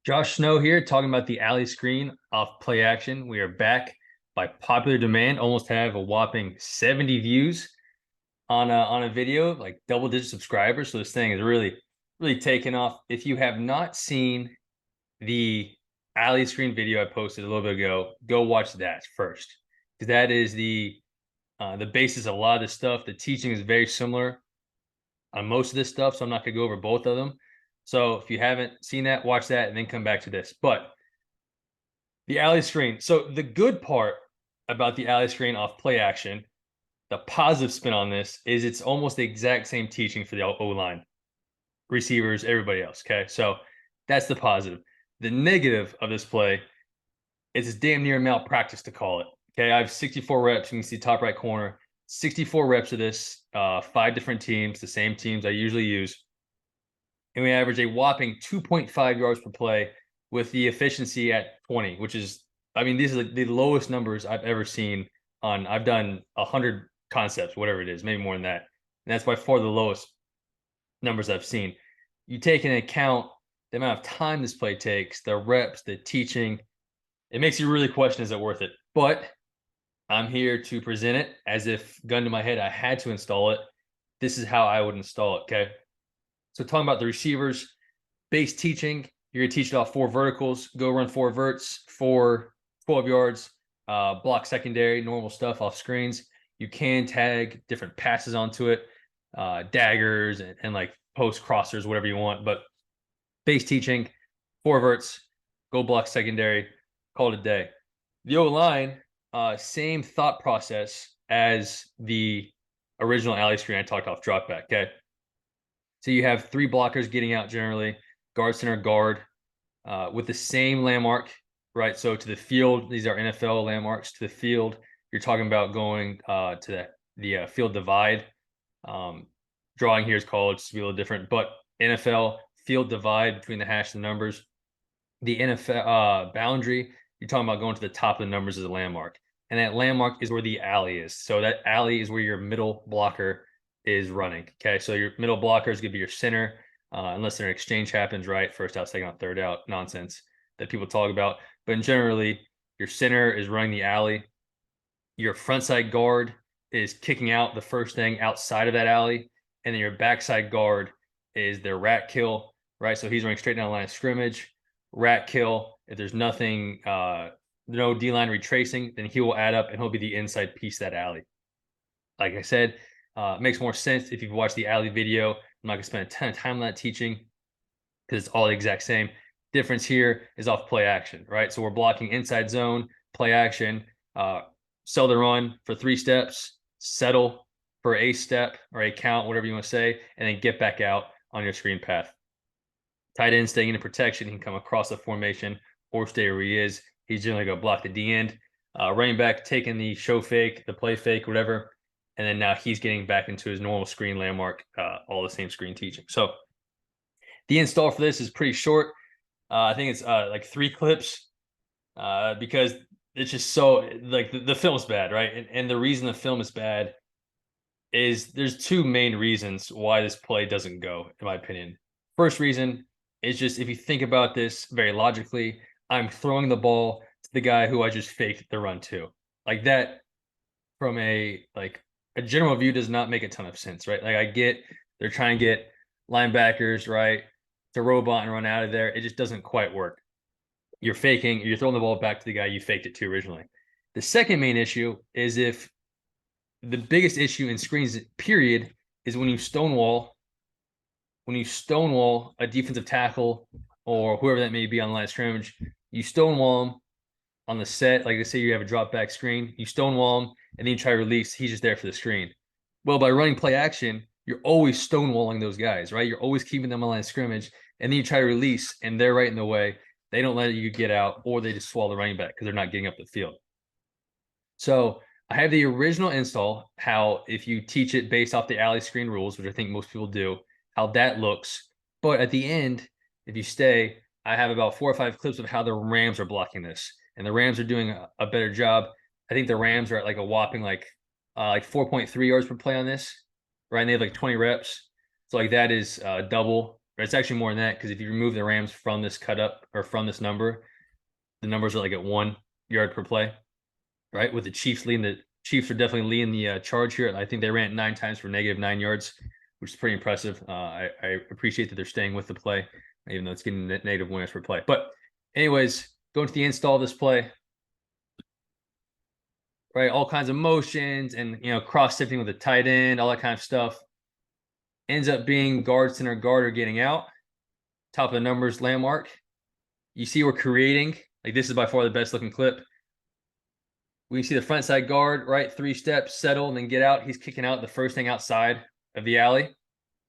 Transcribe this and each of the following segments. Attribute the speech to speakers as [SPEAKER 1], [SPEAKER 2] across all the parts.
[SPEAKER 1] Josh Snow here talking about the alley screen off play action. We are back by popular demand. Almost have a whopping 70 views on a video, like double digit subscribers. So this thing is really taken off. If you have not seen the alley screen video I posted a little bit ago, go watch that first. Because that is the basis of a lot of this stuff. The teaching is very similar on most of this stuff, so I'm not gonna go over both of them. So if you haven't seen that, watch that and then come back to this. But the alley screen. So the good part about the alley screen off play action, the positive spin on this is it's almost the exact same teaching for the O line, receivers, everybody else. Okay. So that's the positive. The negative of this play is it's damn near malpractice to call it. Okay. I have 64 reps. You can see top right corner, 64 reps of this, 5 different teams, the same teams I usually use. And we average a whopping 2.5 yards per play with the efficiency at 20, which is, I mean, these are the lowest numbers I've ever seen on, I've done 100 concepts, whatever it is, maybe more than that. And that's by far the lowest numbers I've seen. You take into account the amount of time this play takes, the reps, the teaching, it makes you really question, is it worth it? But I'm here to present it as if, gun to my head, I had to install it. This is how I would install it, okay? So talking about the receivers, base teaching, you're gonna teach it off 4 verticals, go run 4 verts for 12 yards, block secondary, normal stuff off screens. You can tag different passes onto it, daggers and like post crossers, whatever you want. But base teaching, 4 verts, go block secondary, call it a day. The O-line, same thought process as the original alley screen I talked off drop back, okay? So you have 3 blockers getting out generally, guard, center, guard, with the same landmark, right? So to the field, these are NFL landmarks. To the field, you're talking about going to the field divide. Drawing here is called, just to be a little different, but NFL field divide between the hash and the numbers. The NFL boundary, you're talking about going to the top of the numbers as a landmark. And that landmark is where the alley is. So that alley is where your middle blocker is running. Okay, so your middle blocker is going to be your center, unless an exchange happens, right? First out, second out, third out, nonsense that people talk about. But generally, your center is running the alley. Your front side guard is kicking out the first thing outside of that alley. And then your backside guard is their rat kill, right? So he's running straight down the line of scrimmage, rat kill. If there's nothing, no D-line retracing, then he will add up and he'll be the inside piece of that alley. Like I said, it makes more sense if you've watched the alley video. I'm not gonna spend a ton of time on that teaching because it's all the exact same. Difference here is off play action, right? So we're blocking inside zone, play action, sell the run for 3 steps, settle for a step or a count, whatever you want to say, and then get back out on your screen path. Tight end staying in protection, he can come across the formation or stay where he is. He's generally going to block the D end. Running back taking the show fake, the play fake, whatever. And then now he's getting back into his normal screen landmark, all the same screen teaching. So the install for this is pretty short. I think it's like 3 clips because it's just so, like, the film's bad, right? And the reason the film is bad is there's 2 main reasons why this play doesn't go, in my opinion. First reason is just, if you think about this very logically, I'm throwing the ball to the guy who I just faked the run to. Like, that from a general view does not make a ton of sense, right? Like, I get they're trying to get linebackers, right, to robot and run out of there. It just doesn't quite work. You're faking, you're throwing the ball back to the guy you faked it to originally. The second main issue is, if the biggest issue in screens, period, is when you stonewall a defensive tackle or whoever that may be on the line of scrimmage, you stonewall him on the set. Like, let's say you have a drop back screen, you stonewall him and then you try to release, he's just there for the screen. Well, by running play action, you're always stonewalling those guys, right? You're always keeping them on line of scrimmage, and then you try to release and they're right in the way. They don't let you get out, or they just swallow the running back because they're not getting up the field. So I have the original install, how if you teach it based off the alley screen rules, which I think most people do, how that looks. But at the end, if you stay, I have about 4 or 5 clips of how the Rams are blocking this. And the Rams are doing a better job. I think the Rams are at like a whopping like 4.3 yards per play on this, right? And they have like 20 reps. So like that is double But it's actually more than that, because if you remove the Rams from this cut up or from this number, the numbers are like at 1 yard per play, right? With the Chiefs leading, the Chiefs are definitely leading the charge here. I think they ran it 9 times for -9 yards, which is pretty impressive. I appreciate that they're staying with the play, even though it's getting negative 1 yards per play. But anyways, going to the install of this play, right? All kinds of motions and, cross sifting with the tight end, all that kind of stuff. Ends up being guard, center, guard are getting out. Top of the numbers, landmark. You see we're creating, like this is by far the best looking clip. We can see the front side guard, right? 3 steps, settle, and then get out. He's kicking out the first thing outside of the alley.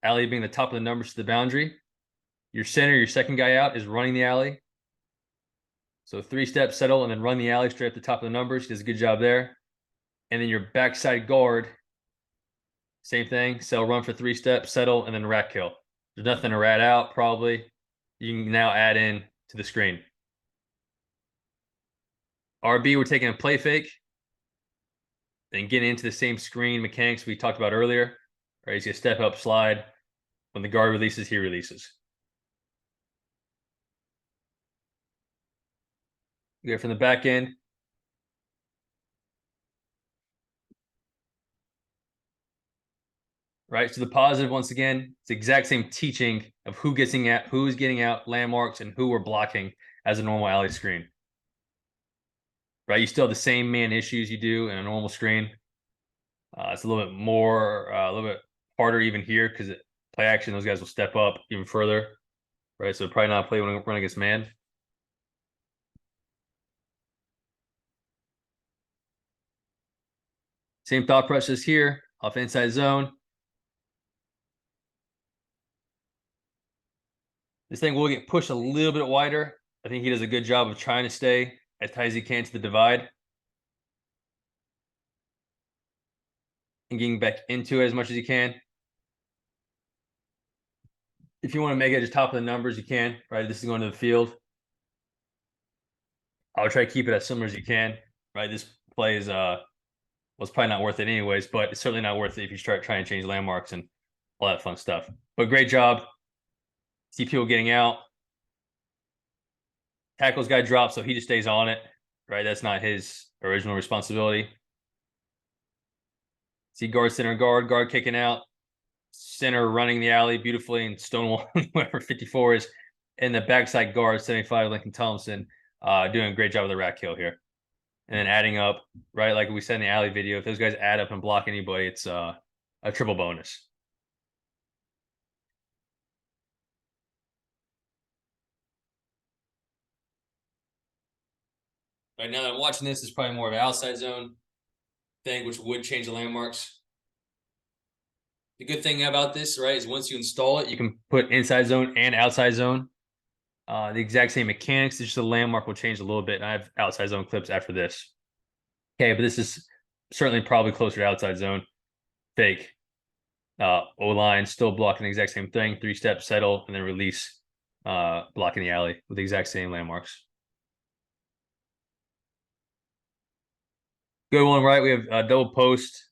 [SPEAKER 1] Alley being the top of the numbers to the boundary. Your center, your second guy out, is running the alley. So 3 steps, settle, and then run the alley straight at the top of the numbers. He does a good job there. And then your backside guard, same thing. So run for 3 steps, settle, and then rat kill. There's nothing to rat out, probably. You can now add in to the screen. RB, we're taking a play fake. Then getting into the same screen mechanics we talked about earlier. Right, he's going to step up, slide. When the guard releases, he releases. You go from the back end. Right, so the positive, once again, it's the exact same teaching of who's getting out, landmarks, and who we're blocking as a normal alley screen. Right, you still have the same man issues you do in a normal screen. It's a little bit more, a little bit harder even here because play action, those guys will step up even further. Right, so probably not play when run against man. Same thought process here, off inside zone. This thing will get pushed a little bit wider. I think he does a good job of trying to stay as tight as he can to the divide and getting back into it as much as you can. If you want to make it just top of the numbers, you can. Right, this is going to the field. I would try to keep it as similar as you can. Right, this play is it's probably not worth it anyways, but it's certainly not worth it if you start trying to change landmarks and all that fun stuff. But great job. See people getting out. Tackles guy drops, so he just stays on it. Right, that's not his original responsibility. See guard, center, guard kicking out. Center running the alley beautifully, and Stonewall, whoever 54 is, and the backside guard, 75, Lincoln Thompson, doing a great job of the rat kill here. And then adding up, right, like we said in the alley video, if those guys add up and block anybody, it's a triple bonus. Right now that I'm watching this, is probably more of an outside zone thing, which would change the landmarks. The good thing about this, right, is once you install it, you can put inside zone and outside zone. The exact same mechanics, it's just the landmark will change a little bit. And I have outside zone clips after this. Okay, but this is certainly probably closer to outside zone. Fake. O-line still blocking the exact same thing. 3-step, settle, and then release, blocking the alley with the exact same landmarks. Good one, right? We have a double post.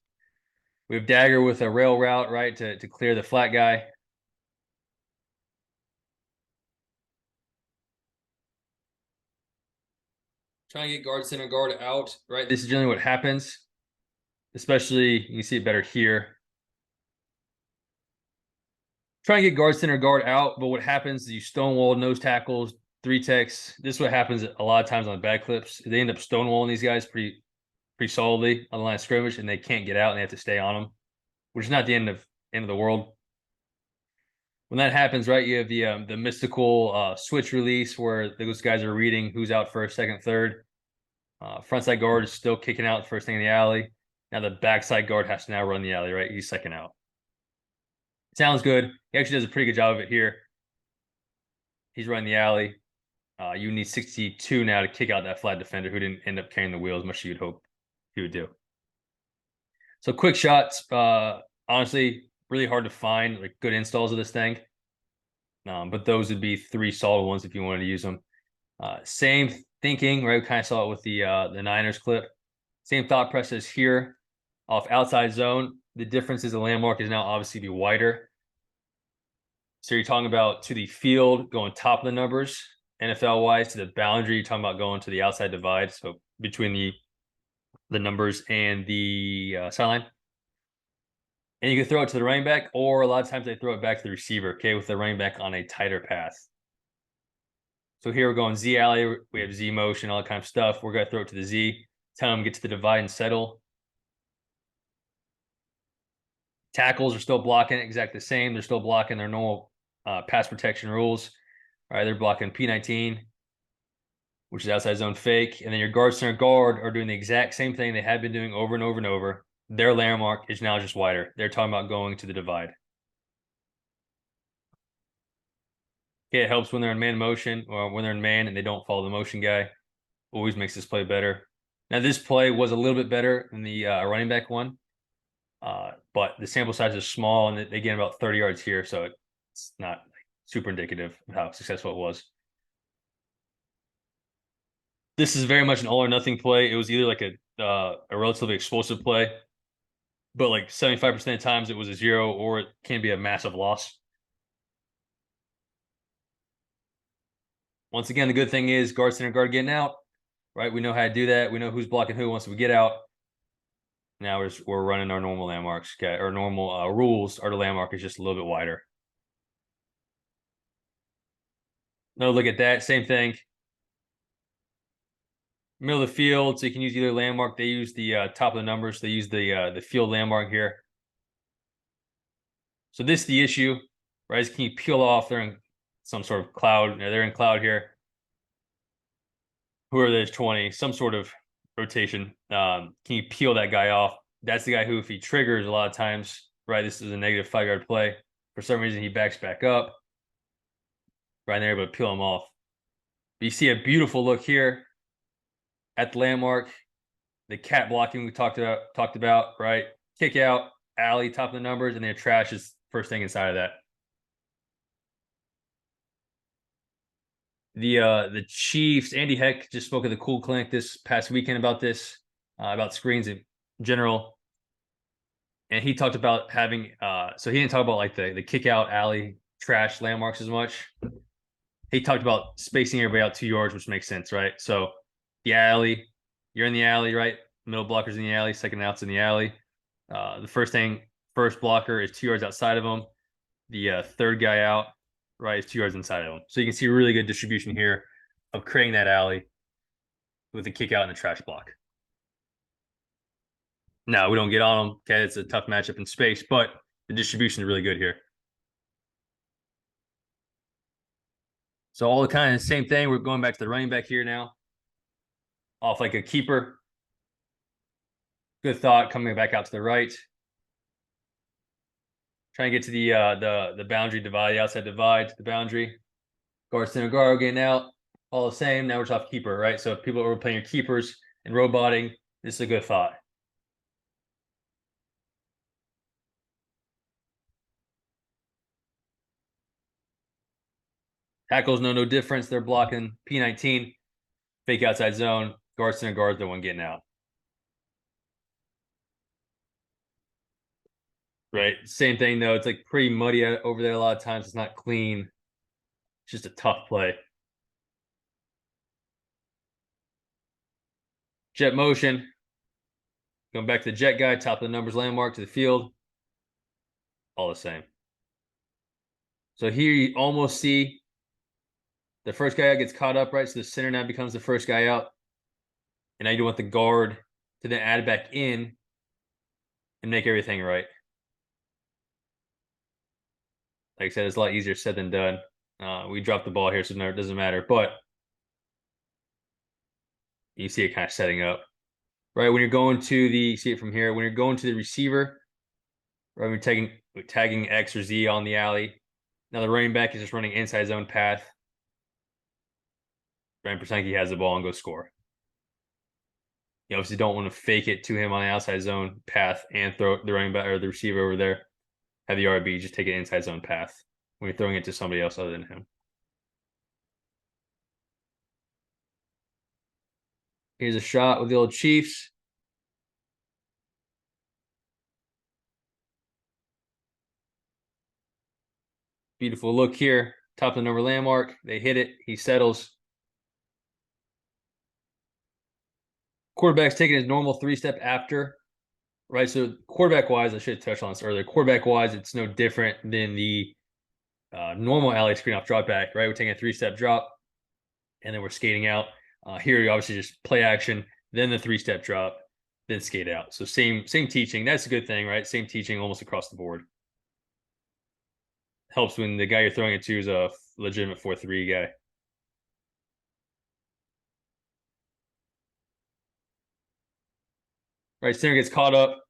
[SPEAKER 1] We have dagger with a rail route, right, to clear the flat guy. Trying to get guard, center, guard out, right? This is generally what happens, especially, you can see it better here. Trying to get guard, center, guard out, but what happens is you stonewall, nose tackles, 3 techs. This is what happens a lot of times on the bad clips. They end up stonewalling these guys pretty solidly on the line of scrimmage, and they can't get out, and they have to stay on them, which is not the end of the world. When that happens, right, you have the mystical switch release where those guys are reading who's out first, second, third. Frontside guard is still kicking out first thing in the alley. Now the backside guard has to now run the alley, right? He's second out. Sounds good. He actually does a pretty good job of it here. He's running the alley. You need 62 now to kick out that flat defender who didn't end up carrying the wheel as much as you'd hope he would do. So quick shots, honestly, really hard to find like good installs of this thing. But those would be 3 solid ones if you wanted to use them. Same thinking, right? We kind of saw it with the Niners clip. Same thought process here off outside zone. The difference is the landmark is now obviously be wider. So you're talking about to the field, going top of the numbers, NFL wise, to the boundary, you're talking about going to the outside divide. So between the numbers and the sideline. And you can throw it to the running back, or a lot of times they throw it back to the receiver, okay, with the running back on a tighter path. So here we're going Z alley. We have Z motion, all that kind of stuff. We're going to throw it to the Z, tell them get to the divide and settle. Tackles are still blocking exactly the same. They're still blocking their normal pass protection rules. All right, they're blocking P19, which is outside zone fake. And then your guard, center, guard are doing the exact same thing they have been doing over and over and over. Their landmark is now just wider. They're talking about going to the divide. Okay, it helps when they're in man motion or when they're in man and they don't follow the motion guy. Always makes this play better. Now, this play was a little bit better than the running back one, but the sample size is small and they gain about 30 yards here, so it's not super indicative of how successful it was. This is very much an all or nothing play. It was either like a relatively explosive play, but like 75% of times it was a zero, or it can be a massive loss. Once again, the good thing is guard, center, guard getting out, right? We know how to do that. We know who's blocking who once we get out. Now we're running our normal landmarks. Okay, our normal rules are the landmark is just a little bit wider. No, look at that. Same thing. Middle of the field, so you can use either landmark. They use the top of the numbers. They use the field landmark here. So this is the issue, right? Is can you peel off? They're in some sort of cloud. They're in cloud here. Whoever there's 20, some sort of rotation. Can you peel that guy off? That's the guy who, if he triggers a lot of times, right? This is a negative 5-yard play. For some reason, he backs back up. Right, and they're able to peel him off. But you see a beautiful look here at the landmark. The cat blocking we talked about, right? Kick out, alley, top of the numbers, and then trash is first thing inside of that. The Chiefs, Andy Heck just spoke at the Cool Clinic this past weekend about this, about screens in general. And he talked about having so he didn't talk about like the kick out, alley, trash landmarks as much. He talked about spacing everybody out 2 yards, which makes sense, right? So the alley, you're in the alley, right? Middle blocker's in the alley, second out's in the alley. The first blocker is 2 yards outside of them. The third guy out, right, is 2 yards inside of them. So you can see really good distribution here of creating that alley with the kick out and the trash block. Now, we don't get on them. Okay, it's a tough matchup in space, but the distribution is really good here. So all the kind of same thing. We're going back to the running back here now. Off like a keeper. Good thought coming back out to the right. Trying to get to the boundary divide, the outside divide to the boundary. Guard, center, guard getting out. All the same. Now we're just off keeper, right? So if people are playing your keepers and roboting, this is a good thought. Tackles no difference. They're blocking P19, fake outside zone. Guard, center, guard, the one getting out. Right. Same thing though. It's like pretty muddy over there a lot of times. It's not clean. It's just a tough play. Jet motion. Going back to the jet guy, top of the numbers landmark to the field. All the same. So here you almost see the first guy out gets caught up, right? So the center now becomes the first guy out. And now you want the guard to then add back in and make everything right. Like I said, it's a lot easier said than done. We dropped the ball here, so it doesn't matter. But you see it kind of setting up. Right, when you're going to the, see it from here, when you're going to the receiver, right, we're tagging X or Z on the alley. Now the running back is just running inside zone path. Ryan Persenke has the ball and go score. You obviously don't want to fake it to him on the outside zone path and throw the running back or the receiver over there. Have the RB just take an inside zone path when you're throwing it to somebody else other than him. Here's a shot with the old Chiefs. Beautiful look here. Top of the number landmark. They hit it. He settles. Quarterback's taking his normal 3-step after, right? So quarterback-wise, I should have touched on this earlier. Quarterback-wise, it's no different than the normal alley screen off drop back, right? We're taking a 3-step drop, and then we're skating out. Here, you obviously just play action, then the 3-step drop, then skate out. So same teaching. That's a good thing, right? Same teaching almost across the board. Helps when the guy you're throwing it to is a legitimate 4-3 guy. Right, center gets caught up.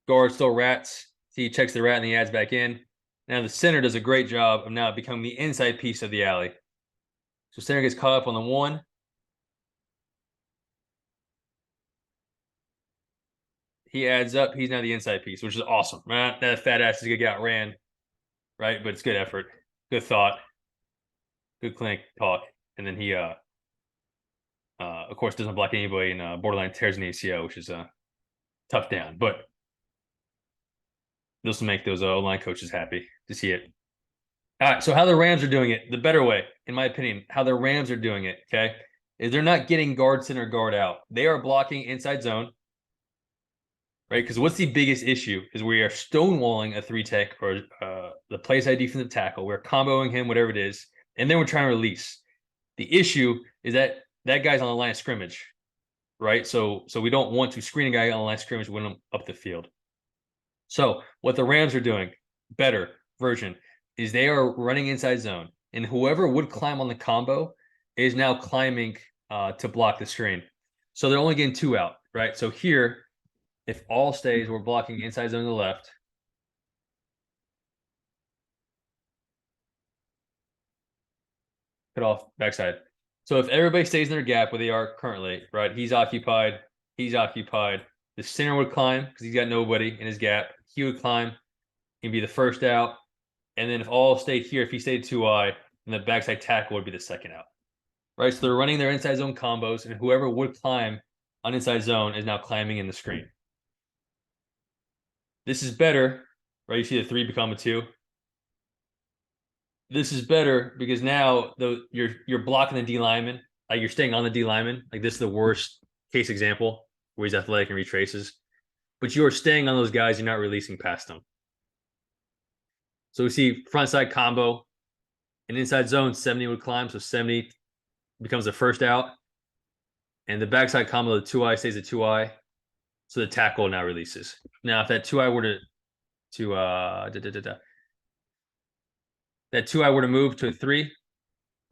[SPEAKER 1] Guard still rats. See, he checks the rat and he adds back in. Now the center does a great job of now becoming the inside piece of the alley. So center gets caught up on the 1. He adds up. He's now the inside piece, which is awesome. Man, that fat ass is gonna get outran, right? But it's good effort, good thought, good clinic talk, and then he, of course, doesn't block anybody and borderline tears an ACL, which is tough down. But this will make those O-line coaches happy to see it. All right, so how the Rams are doing it, the better way, in my opinion, how the Rams are doing it, okay, is they're not getting guard center guard out. They are blocking inside zone, right? Because what's the biggest issue is we are stonewalling a 3-tech or the play side defensive tackle. We're comboing him, whatever it is, and then we're trying to release. The issue is that that guy's on the line of scrimmage, right? So we don't want to screen a guy on the line of scrimmage, win him up the field. So what the Rams are doing, better version, is they are running inside zone, and whoever would climb on the combo is now climbing to block the screen. So they're only getting 2 out, right? So here, if all stays, we're blocking inside zone to the left. Cut off backside. So if everybody stays in their gap where they are currently, right? He's occupied. The center would climb because he's got nobody in his gap. He would climb. He'd be the first out. And then if all stayed here, if he stayed 2-eye, then the backside tackle would be the second out. Right? So they're running their inside zone combos, and whoever would climb on inside zone is now climbing in the screen. This is better, right? You see the 3 become a 2. This is better because now you're blocking the D lineman, like you're staying on the D lineman. Like this is the worst case example where he's athletic and retraces, but you are staying on those guys. You're not releasing past them. So we see front side combo, and inside zone 70 would climb, so 70 becomes the first out, and the backside combo, the 2-eye stays a 2-eye, so the tackle now releases. Now if that 2-eye were to move to a 3,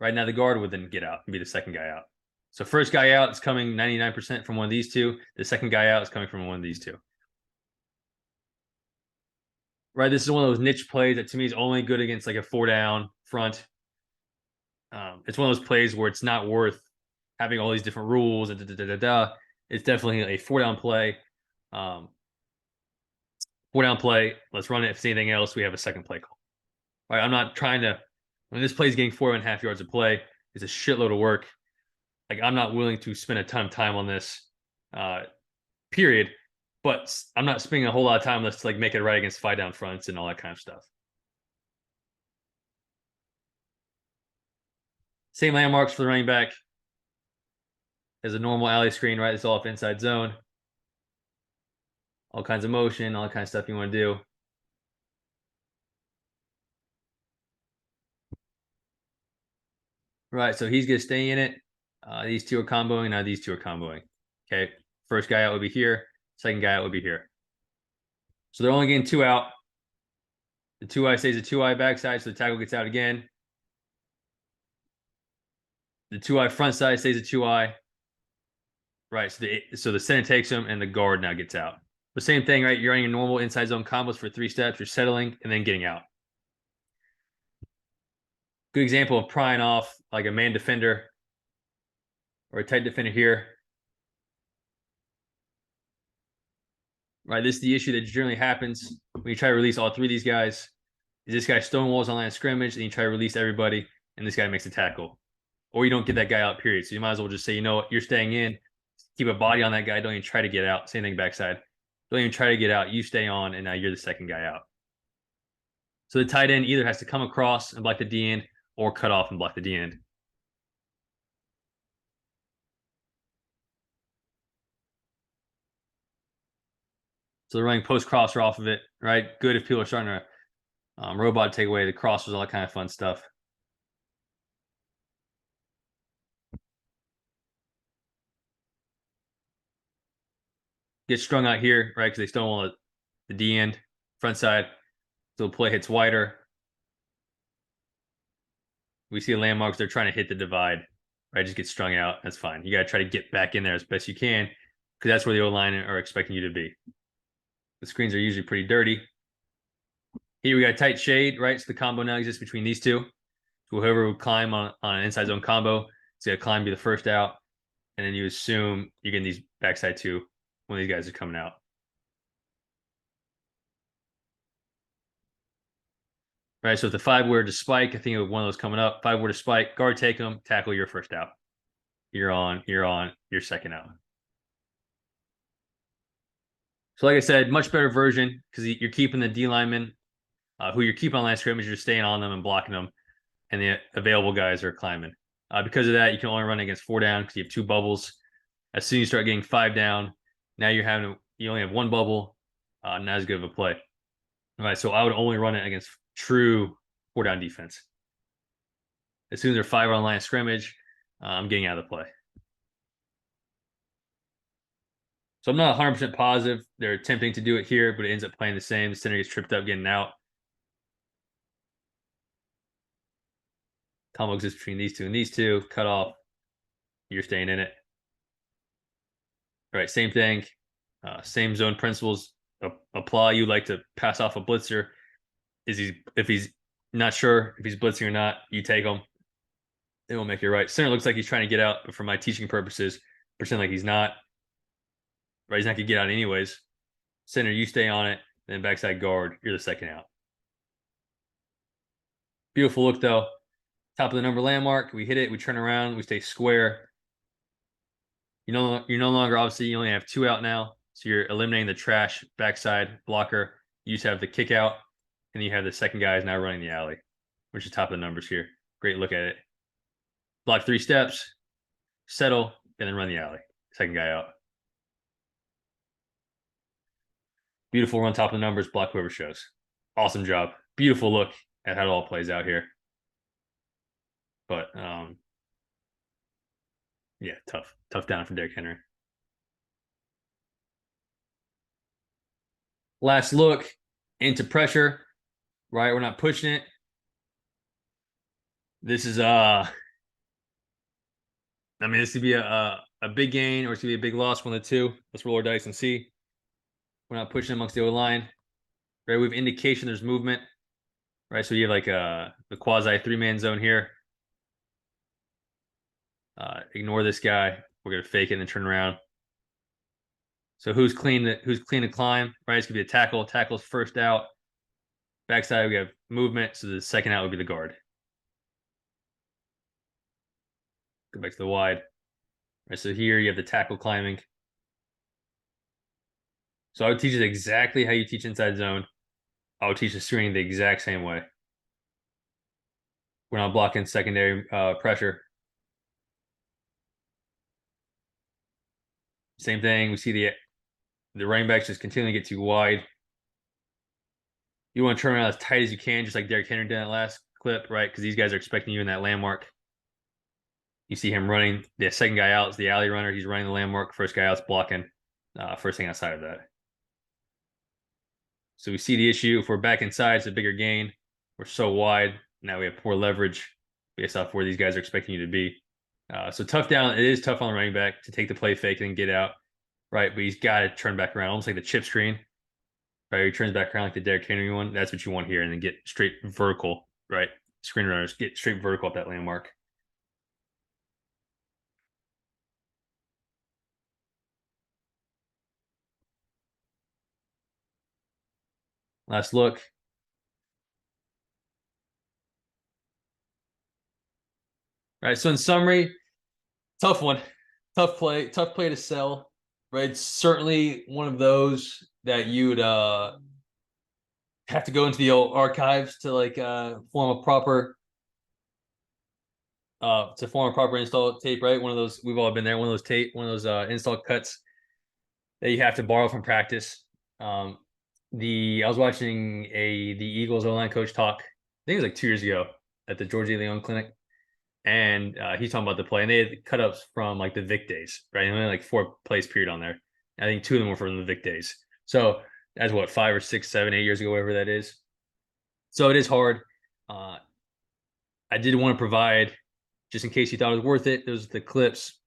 [SPEAKER 1] right now the guard would then get out and be the second guy out. So first guy out is coming 99% from one of these 2. The second guy out is coming from one of these 2. Right, this is one of those niche plays that to me is only good against like a 4-down front. It's one of those plays where it's not worth having all these different rules and It's definitely a 4-down play. 4-down play. Let's run it. If it's anything else, we have a second play call. Right, I'm not trying to. When this play is getting 4.5 yards of play, it's a shitload of work. Like I'm not willing to spend a ton of time on this. Period. But I'm not spending a whole lot of time let's like make it right against 5-down fronts and all that kind of stuff. Same landmarks for the running back as a normal alley screen, right? It's all off inside zone. All kinds of motion, all that kind of stuff you want to do. Right, so he's going to stay in it. These 2 are comboing. Now these 2 are comboing. Okay, first guy out would be here. Second guy out would be here. So they're only getting 2 out. The 2-eye stays a 2-eye backside, so the tackle gets out again. The 2-eye front side stays a 2-eye. Right, so the center takes him, and the guard now gets out. The same thing, right? You're running your normal inside zone combos for 3 steps. You're settling and then getting out. Good example of prying off like a man defender or a tight defender here. Right, this is the issue that generally happens when you try to release all 3 of these guys. Is this guy stonewalls on line of scrimmage, and you try to release everybody, and this guy makes a tackle. Or you don't get that guy out, period. So you might as well just say, you know what, you're staying in. Keep a body on that guy. Don't even try to get out. Same thing backside. Don't even try to get out. You stay on, and now you're the second guy out. So the tight end either has to come across and block the D end or cut off and block the D end. So they're running post crosser off of it, right? Good if people are starting to robot take away the crossers, all that kind of fun stuff. Get strung out here, right? Because they still want the D end, front side. So the play hits wider. We see landmarks. They're trying to hit the divide, right? Just get strung out. That's fine. You got to try to get back in there as best you can because that's where the O-line are expecting you to be. The screens are usually pretty dirty. Here we got tight shade, right? So the combo now exists between these two. So whoever would climb on an inside zone combo, it's going to climb, be the first out. And then you assume you're getting these backside two when these guys are coming out. Right, so if the 5 were to spike, I think it was one of those coming up. 5 were to spike, guard take them, tackle, your first out. You're on, your second out. So like I said, much better version because you're keeping the D linemen, who you're keeping on line scrimmage, you're staying on them and blocking them, and the available guys are climbing. Because of that, you can only run against 4 down because you have 2 bubbles. As soon as you start getting 5 down, now you only have 1 bubble, not as good of a play. All right, so I would only run it against true 4 down defense. As soon as they're 5 on line of scrimmage, I'm getting out of the play. So I'm not 100% positive they're attempting to do it here, but it ends up playing the same. The center gets tripped up getting out. Combo exists between these two and these two. Cut off. You're staying in it. All right, same thing. Same zone principles apply. You like to pass off a blitzer. If he's not sure if he's blitzing or not, you take him. It will make you right. Center looks like he's trying to get out, but for my teaching purposes, pretend like he's not. Right, he's not gonna get out anyways. Center, you stay on it. Then backside guard, you're the second out. Beautiful look though. Top of the number landmark. We hit it. We turn around. We stay square. You're no longer obviously you only have 2 out now, so you're eliminating the trash backside blocker. You just have the kick out, and you have the second guy is now running the alley, which is top of the numbers here. Great look at it. Block 3 steps, settle, and then run the alley. Second guy out. Beautiful run top of the numbers, block whoever shows. Awesome job. Beautiful look at how it all plays out here. But yeah, tough down for Derrick Henry. Last look into pressure, right? We're not pushing it. This is this could be a big gain or it's gonna be a big loss, one of the two. Let's roll our dice and see. We're not pushing amongst the O-line. Right, we have indication there's movement. Right, so you have like the quasi 3-man zone here. Ignore this guy. We're gonna fake it and turn around. So who's clean to climb? Right, it's gonna be a tackle. Tackle's first out. Backside we have movement, so the second out would be the guard. Go back to the wide. Right, so here you have the tackle climbing. So I would teach it exactly how you teach inside zone. I would teach the screen the exact same way. We're not blocking secondary pressure. Same thing. We see the running backs just continuing to get too wide. You want to turn around as tight as you can, just like Derrick Henry did in that last clip, right? Because these guys are expecting you in that landmark. You see him running. The second guy out is the alley runner. He's running the landmark. First guy out's blocking. First thing outside of that. So we see the issue. If we're back inside, it's a bigger gain. We're so wide. Now we have poor leverage based off where these guys are expecting you to be. So tough down. It is tough on the running back to take the play fake and get out, right? But he's got to turn back around, almost like the chip screen, right? He turns back around like the Derrick Henry one. That's what you want here, and then get straight vertical, right? Screen runners get straight vertical at that landmark. Last look. Right. So in summary, tough one, tough play to sell. Right. Certainly one of those that you'd have to go into the old archives to like form a proper install tape, right? One of those, we've all been there, one of those install cuts that you have to borrow from practice. The I was watching the Eagles O-line coach talk, I think it was like 2 years ago at the Georgia Leone Clinic, and he's talking about the play, and they had cut ups from like the Vic days, right? And only like 4 plays period on there. I think 2 of them were from the Vic days. So that's what, 5 or 6, 7, 8 years ago, whatever that is. So it is hard. Uh, I did want to provide, just in case you thought it was worth it, those are the clips.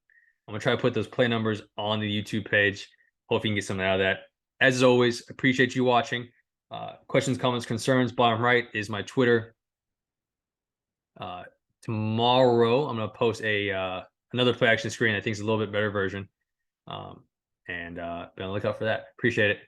[SPEAKER 1] I'm gonna try to put those play numbers on the YouTube page. Hope you can get something out of that. As always, appreciate you watching. Questions, comments, concerns. Bottom right is my Twitter. Tomorrow, I'm gonna post a another play action screen. I think it's a little bit better version. And be on the lookout for that. Appreciate it.